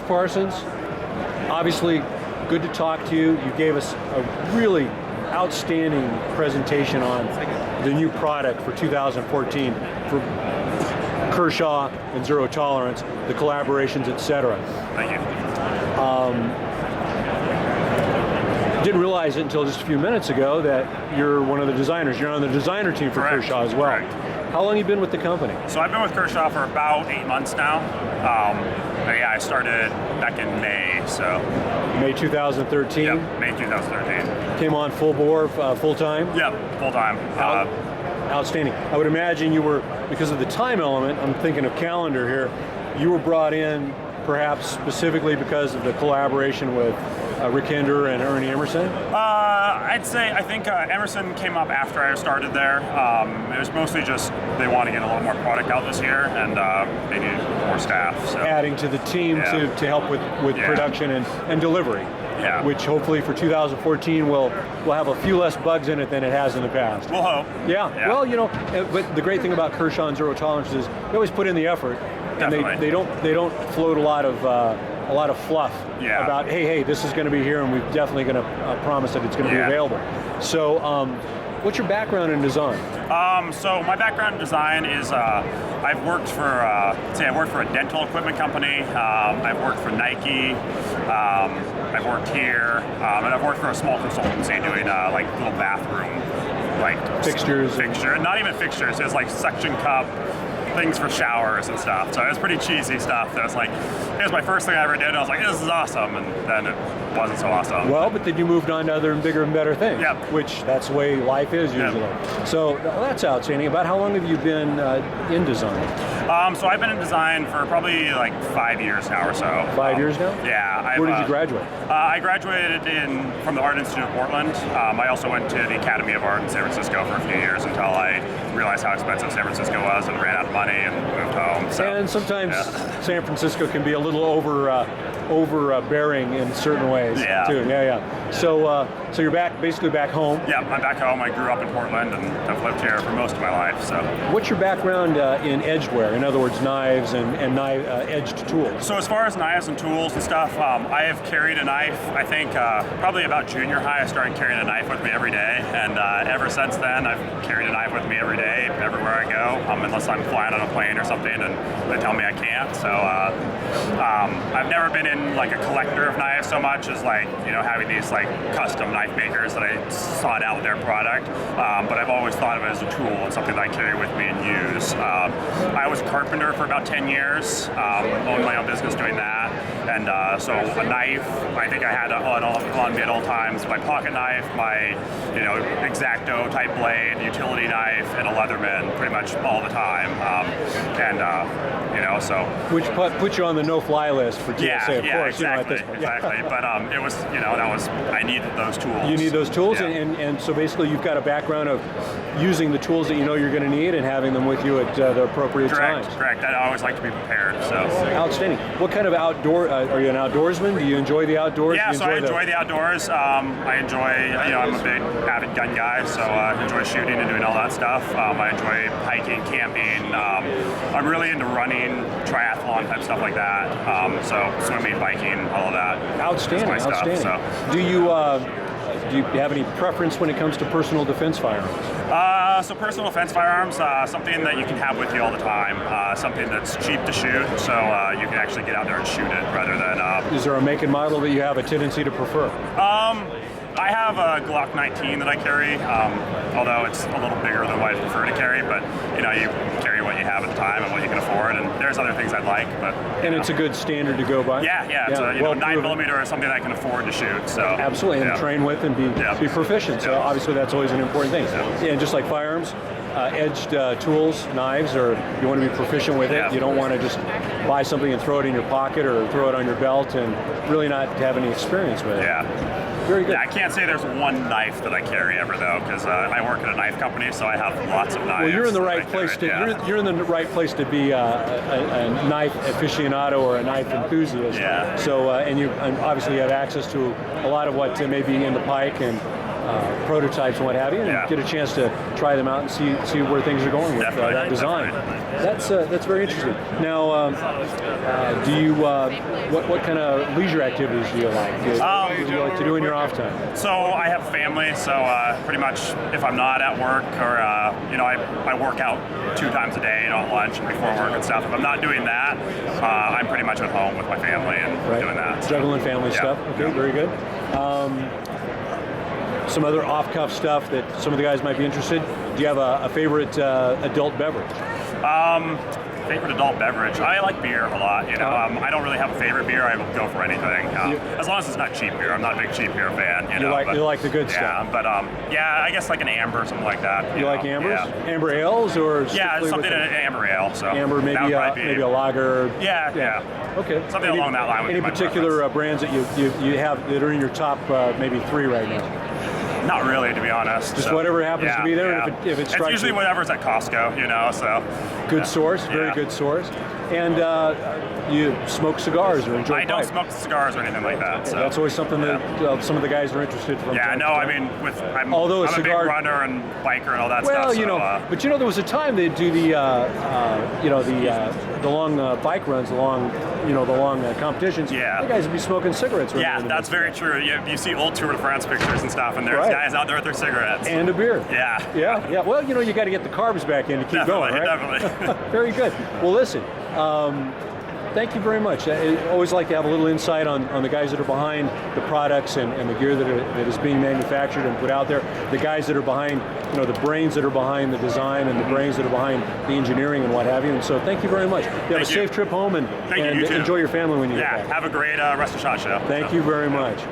Parsons. Obviously, good to talk to you. You gave us a really outstanding presentation on the new product for 2014 for Kershaw and Zero Tolerance, the collaborations, etc. Thank you. Didn't realize it until just a few minutes ago that you're one of the designers. You're on the designer team for Correct. Kershaw as well. Correct. How long have you been with the company? So I've been with Kershaw for about 8 months now. Yeah, I started back in May, so. May 2013? Yep, May 2013. Came on full bore, full time? Yep, full time. Outstanding. I would imagine you were, because of the time element, I'm thinking of calendar here, you were brought in perhaps specifically because of the collaboration with Rick Hinder and Ernie Emerson? I think Emerson came up after I started there. It was mostly just they want to get a little more product out this year, and they needed more staff. So. Adding to the team to help with production and delivery. Yeah. Which hopefully for 2014 will have a few less bugs in it than it has in the past. We'll hope. Yeah. Well, but the great thing about Kershaw and Zero Tolerance is they always put in the effort, and they don't float a lot of fluff about hey, this is going to be here, and we're definitely going to promise that it's going to be available. So, what's your background in design? So my background in design is I've worked for a dental equipment company. I've worked for Nike. I've worked here, and I've worked for a small consultancy doing like little bathroom fixtures. Not even fixtures. It's like suction cup things for showers and stuff. So it was pretty cheesy stuff. That was like, it was my first thing I ever did, and I was like, this is awesome, and then it wasn't so awesome. Well, but then you moved on to other and bigger and better things. Yep. Which that's the way life is usually. Yep. So that's outstanding. About how long have you been in design? So I've been in design for probably like 5 years now or so. 5 years now? Yeah. Where did you graduate? I graduated from the Art Institute of Portland. I also went to the Academy of Art in San Francisco for a few years until I realized how expensive San Francisco was and ran out of money and moved home. So, and sometimes San Francisco can be a little overbearing in certain ways too. Yeah. So you're basically back home. Yeah, I'm back home. I grew up in Portland and have lived here for most of my life. So. What's your background in edgeware? In other words, knives and edged tools. So as far as knives and tools and stuff, I have carried a knife. I think probably about junior high, I started carrying a knife with me every day, and ever since then, I've carried a knife with me every day, everywhere I go, unless I'm flying on a plane or something, and they tell me I can't. So I've never been in like a collector of knives so much as like having these like custom knife makers that I sought out their product. But I've always thought of it as a tool and something that I carry with me and use. I was a carpenter for about 10 years, owned my own business doing that. And so a knife, I think I had on me at all times. My pocket knife, my X-Acto type blade, utility knife, and a Leatherman pretty much all the time. So. Which put you on the no-fly list for TSA, of course. Exactly. But it was, I needed those tools. You need those tools, and so basically you've got a background of using the tools that you're going to need and having them with you at the appropriate times. Correct. I always like to be prepared. So. Outstanding. What kind of outdoor? Are you an outdoorsman? Do you enjoy the outdoors? Yeah, I enjoy the outdoors. I enjoy. I'm a big avid gun guy, so I enjoy shooting and doing all that stuff. I enjoy hiking, camping. I'm really into running, triathlon type stuff like that. So swimming, biking, all of that. Outstanding. Stuff, so. Do you have any preference when it comes to personal defense firearms? So personal defense firearms, something that you can have with you all the time, something that's cheap to shoot, so you can actually get out there and shoot it rather than... Is there a make and model that you have a tendency to prefer? I have a Glock 19 that I carry, although it's a little bigger than what I prefer to carry, but you carry what you have at the time and what you can afford, and there's other things I'd like, but... And it's a good standard to go by? Yeah, it's a 9mm is something I can afford to shoot, so... Absolutely, and train with and be proficient, so obviously that's always an important thing. Yeah, and just like firearms, edged tools, knives, or you want to be proficient with it. You don't want to just buy something and throw it in your pocket or throw it on your belt and really not have any experience with it. Yeah. Very good. Yeah, I can't say there's one knife that I carry ever though, because I work at a knife company, so I have lots of knives. Well, you're in the right place you're in the right place to be a knife aficionado or a knife enthusiast. Yeah. So and obviously you have access to a lot of what may be in the pike and prototypes and what have you, and get a chance to try them out and see where things are going with that design. That's very interesting. Now, do you what kind of leisure activities do you like? Do you like to do in your off time? So I have a family, so pretty much if I'm not at work or I work out 2 times a day, at lunch and before work and stuff. If I'm not doing that, I'm pretty much at home with my family and doing that. Juggling family stuff. Okay, very good. Some other off-cuff stuff that some of the guys might be interested. Do you have a favorite adult beverage? Favorite adult beverage? I like beer a lot. I don't really have a favorite beer. I will go for anything, as long as it's not cheap beer. I'm not a big cheap beer fan. You like the good stuff. But I guess like an amber or something like that. You like ambers? Yeah. Amber ales or something an amber ale. So amber, maybe a lager. Yeah. Okay. Something along that line. Any particular brands that you have that are in your top maybe 3 right now? Not really, to be honest. Just whatever happens to be there. Yeah. If it strikes, it's usually whatever's at Costco, So good source, very good source. And you smoke cigars or enjoy? I don't smoke cigars or anything like that. So that's always something that some of the guys are interested in. Yeah, no, I mean, I'm a big runner and biker and all that stuff. Well, but there was a time they'd do the long bike runs, the long competitions. Yeah, the guys would be smoking cigarettes. Yeah, that's very true. You see old Tour de France pictures and stuff, and there's guys out there with their cigarettes and a beer. Yeah. Well, you got to get the carbs back in to keep going, right? Definitely. Very good. Well, listen. Thank you very much. I always like to have a little insight on the guys that are behind the products and the gear that is being manufactured and put out there. The guys that are behind, the brains that are behind the design and the brains that are behind the engineering and what have you. And so thank you very much. You have a safe trip home and you enjoy your family when you get back. Have a great rest of SHOT Show. Thank you very much.